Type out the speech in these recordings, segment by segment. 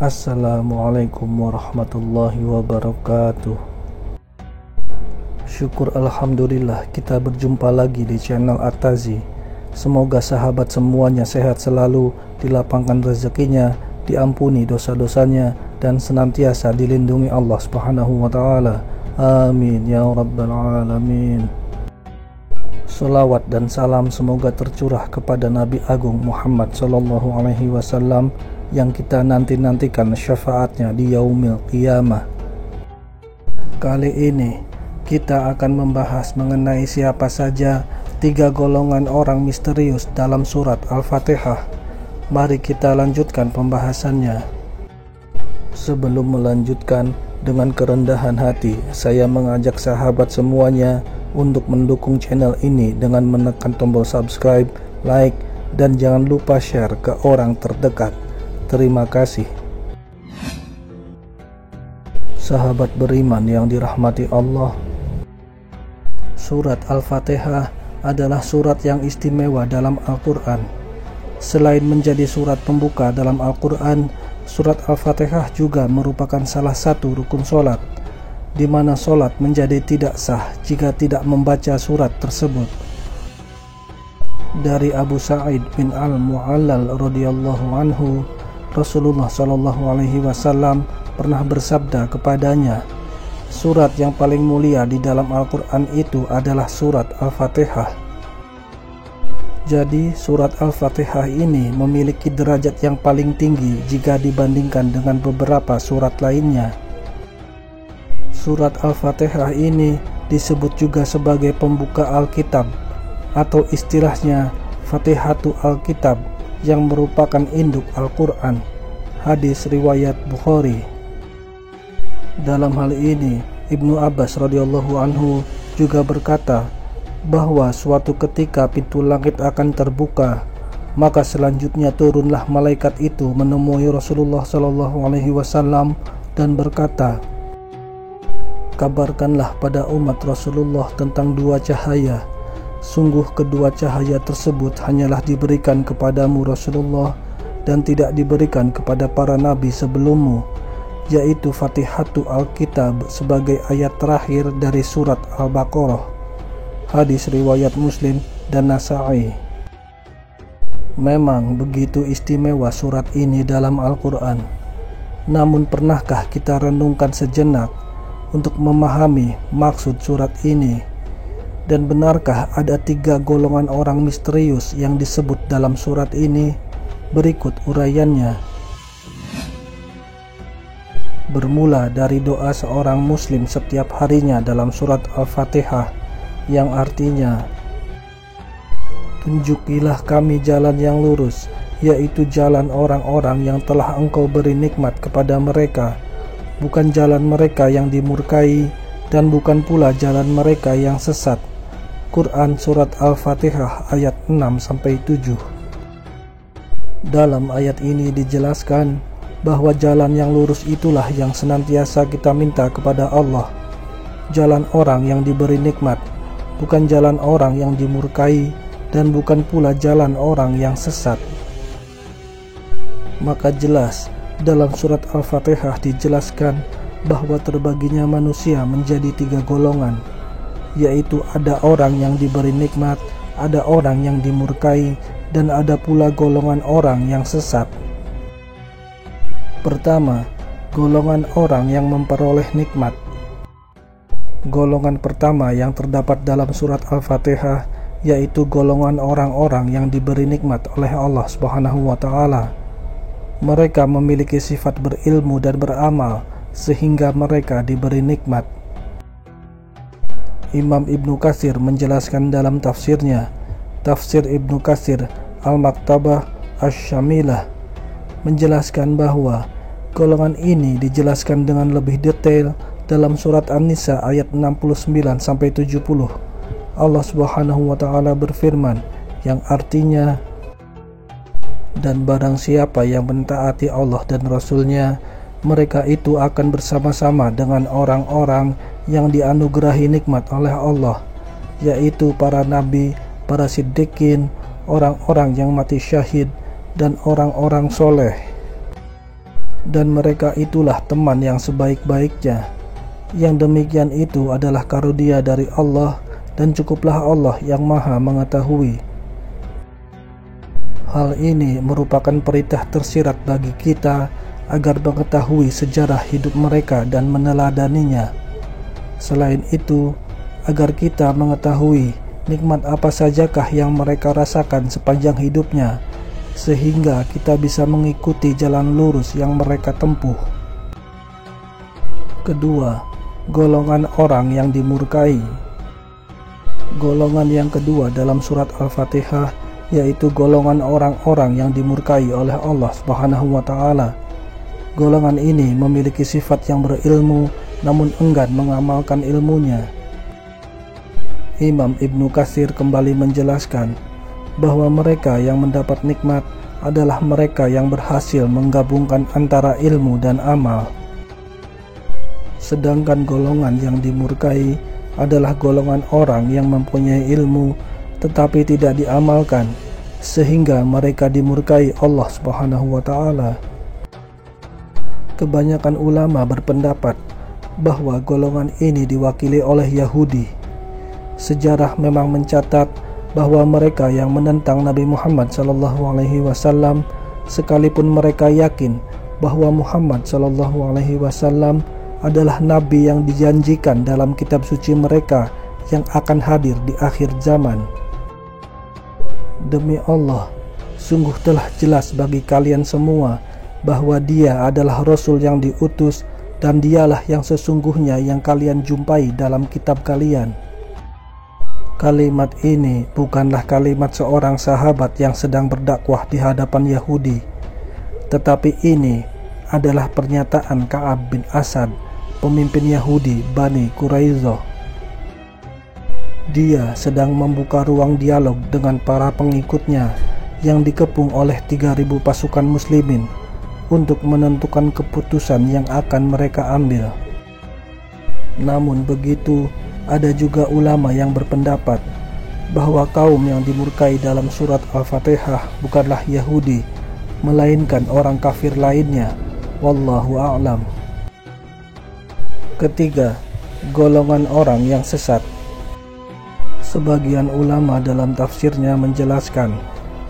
Assalamualaikum warahmatullahi wabarakatuh. Syukur alhamdulillah kita berjumpa lagi di channel At-Tazi. Semoga sahabat semuanya sehat selalu, dilapangkan rezekinya, diampuni dosa-dosanya, dan senantiasa dilindungi Allah Subhanahu wa Ta'ala. Amin ya rabbal alamin. Salawat dan salam semoga tercurah kepada Nabi Agung Muhammad sallallahu alaihi wasallam yang kita nantikan syafaatnya di yaumil qiyamah. Kali ini kita akan membahas mengenai siapa saja 3 golongan orang misterius dalam surat Al-Fatihah. Mari kita lanjutkan pembahasannya. Sebelum melanjutkan, dengan kerendahan hati saya mengajak sahabat semuanya untuk mendukung channel ini dengan menekan tombol subscribe, like, dan jangan lupa share ke orang terdekat. Terima kasih. Sahabat beriman yang dirahmati Allah, surat Al-Fatihah adalah surat yang istimewa dalam Al-Quran. Selain menjadi surat pembuka dalam Al-Quran, surat Al-Fatihah juga merupakan salah satu rukun solat, di mana solat menjadi tidak sah jika tidak membaca surat tersebut. Dari Abu Sa'id bin Al-Mu'allal radhiyallahu anhu, Rasulullah sallallahu alaihi wasallam pernah bersabda kepadanya, surat yang paling mulia di dalam Al-Quran itu adalah surat Al-Fatihah. Jadi surat Al-Fatihah ini memiliki derajat yang paling tinggi jika dibandingkan dengan beberapa surat lainnya. Surat Al-Fatihah ini disebut juga sebagai pembuka Alkitab, atau istilahnya Fatihatu Alkitab, yang merupakan induk Al-Quran. Hadis riwayat Bukhari. Dalam hal ini Ibnu Abbas radhiyallahu anhu juga berkata bahwa suatu ketika pintu langit akan terbuka, maka selanjutnya turunlah malaikat itu menemui Rasulullah sallallahu alaihi wasallam dan berkata, kabarkanlah pada umat Rasulullah tentang 2 cahaya. Sungguh kedua cahaya tersebut hanyalah diberikan kepadamu Rasulullah dan tidak diberikan kepada para nabi sebelummu, yaitu Fatihatu Alkitab sebagai ayat terakhir dari surat Al-Baqarah. Hadis riwayat Muslim dan Nasa'i. Memang begitu istimewa surat ini dalam Al-Quran. Namun pernahkah kita renungkan sejenak untuk memahami maksud surat ini? Dan benarkah ada 3 golongan orang misterius yang disebut dalam surat ini? Berikut uraiannya. Bermula dari doa seorang muslim setiap harinya dalam surat Al-Fatihah, yang artinya, tunjukilah kami jalan yang lurus, yaitu jalan orang-orang yang telah engkau beri nikmat kepada mereka, bukan jalan mereka yang dimurkai, dan bukan pula jalan mereka yang sesat. Quran Surat Al-Fatihah ayat 6-7. Dalam ayat ini dijelaskan bahwa jalan yang lurus itulah yang senantiasa kita minta kepada Allah. Jalan orang yang diberi nikmat, bukan jalan orang yang dimurkai, dan bukan pula jalan orang yang sesat. Maka jelas dalam surat Al-Fatihah dijelaskan bahwa terbaginya manusia menjadi 3 golongan, yaitu ada orang yang diberi nikmat, ada orang yang dimurkai, dan ada pula golongan orang yang sesat. Pertama, golongan orang yang memperoleh nikmat. Golongan pertama yang terdapat dalam surat Al-Fatihah yaitu golongan orang-orang yang diberi nikmat oleh Allah Subhanahu wa Ta'ala. Mereka memiliki sifat berilmu dan beramal sehingga mereka diberi nikmat. Imam Ibnu Katsir menjelaskan dalam tafsirnya, Tafsir Ibnu Katsir Al-Maktabah Asy-Syamilah, menjelaskan bahwa golongan ini dijelaskan dengan lebih detail dalam surat An-Nisa ayat 69-70. Allah Subhanahu wa Ta'ala berfirman, yang artinya, dan barang siapa yang mentaati Allah dan Rasul-Nya, mereka itu akan bersama-sama dengan orang-orang yang dianugerahi nikmat oleh Allah, yaitu para nabi, para siddiqin, orang-orang yang mati syahid, dan orang-orang soleh. Dan mereka itulah teman yang sebaik-baiknya. Yang demikian itu adalah karunia dari Allah, dan cukuplah Allah yang maha mengetahui. Hal ini merupakan perintah tersirat bagi kita agar mengetahui sejarah hidup mereka dan meneladaninya. Selain itu, agar kita mengetahui nikmat apa sajakah yang mereka rasakan sepanjang hidupnya, sehingga kita bisa mengikuti jalan lurus yang mereka tempuh. Kedua, golongan orang yang dimurkai. Golongan yang kedua dalam surat Al-Fatihah yaitu golongan orang-orang yang dimurkai oleh Allah Subhanahu wa Ta'ala. Golongan ini memiliki sifat yang berilmu namun enggan mengamalkan ilmunya. Imam Ibnu Katsir kembali menjelaskan bahwa mereka yang mendapat nikmat adalah mereka yang berhasil menggabungkan antara ilmu dan amal. Sedangkan golongan yang dimurkai adalah golongan orang yang mempunyai ilmu tetapi tidak diamalkan, sehingga mereka dimurkai Allah Subhanahu wa Ta'ala. Kebanyakan ulama berpendapat bahwa golongan ini diwakili oleh Yahudi. Sejarah memang mencatat bahwa mereka yang menentang Nabi Muhammad SAW, sekalipun mereka yakin bahwa Muhammad SAW adalah Nabi yang dijanjikan dalam kitab suci mereka yang akan hadir di akhir zaman. Demi Allah, sungguh telah jelas bagi kalian semua bahwa dia adalah Rasul yang diutus, dan dialah yang sesungguhnya yang kalian jumpai dalam kitab kalian. Kalimat ini bukanlah kalimat seorang sahabat yang sedang berdakwah di hadapan Yahudi, tetapi ini adalah pernyataan Ka'ab bin Asad, pemimpin Yahudi Bani Quraisyah. Dia sedang membuka ruang dialog dengan para pengikutnya yang dikepung oleh 3.000 pasukan muslimin untuk menentukan keputusan yang akan mereka ambil. Namun begitu, ada juga ulama yang berpendapat bahwa kaum yang dimurkai dalam surat Al-Fatihah bukanlah Yahudi, melainkan orang kafir lainnya. Wallahu a'lam. Ketiga, golongan orang yang sesat. Sebagian ulama dalam tafsirnya menjelaskan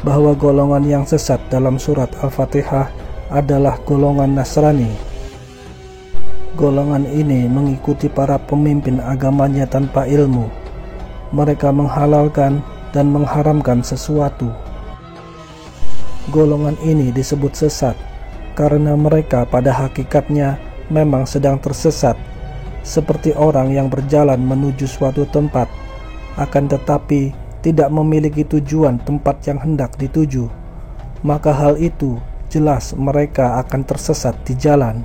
bahwa golongan yang sesat dalam surat Al-Fatihah adalah golongan Nasrani. Golongan ini mengikuti para pemimpin agamanya tanpa ilmu. Mereka menghalalkan dan mengharamkan sesuatu. Golongan ini disebut sesat karena mereka pada hakikatnya memang sedang tersesat, seperti orang yang berjalan menuju suatu tempat, akan tetapi tidak memiliki tujuan tempat yang hendak dituju. Maka hal itu jelas mereka akan tersesat di jalan.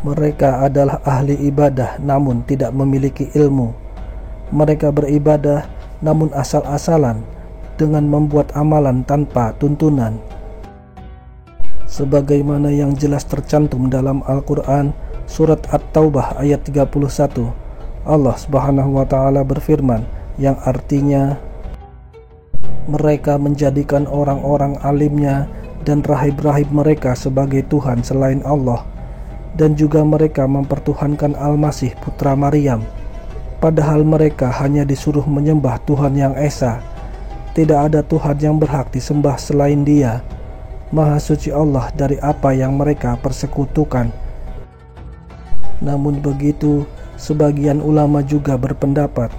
Mereka adalah ahli ibadah namun tidak memiliki ilmu. Mereka beribadah namun asal-asalan dengan membuat amalan tanpa tuntunan. Sebagaimana yang jelas tercantum dalam Al-Quran surat At-Taubah ayat 31, Allah Subhanahu wa Ta'ala berfirman yang artinya, mereka menjadikan orang-orang alimnya dan rahib-rahib mereka sebagai Tuhan selain Allah, dan juga mereka mempertuhankan Al-Masih putra Maryam, padahal mereka hanya disuruh menyembah Tuhan yang Esa. Tidak ada Tuhan yang berhak disembah selain Dia. Maha suci Allah dari apa yang mereka persekutukan. Namun begitu, sebagian ulama juga berpendapat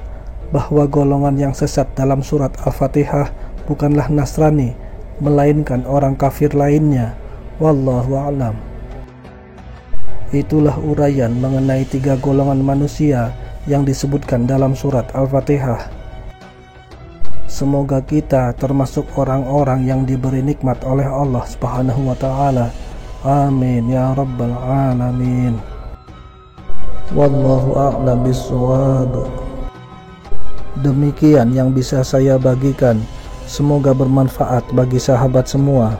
bahwa golongan yang sesat dalam surat Al-Fatihah bukanlah Nasrani, melainkan orang kafir lainnya. Wallahu a'lam. Itulah uraian mengenai 3 golongan manusia yang disebutkan dalam surat Al-Fatihah. Semoga kita termasuk orang-orang yang diberi nikmat oleh Allah Subhanahu wa Ta'ala. Amin ya rabbal alamin. Wallahu a'lam bissawab. Demikian yang bisa saya bagikan. Semoga bermanfaat bagi sahabat semua.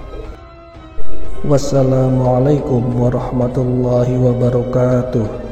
Wassalamualaikum warahmatullahi wabarakatuh.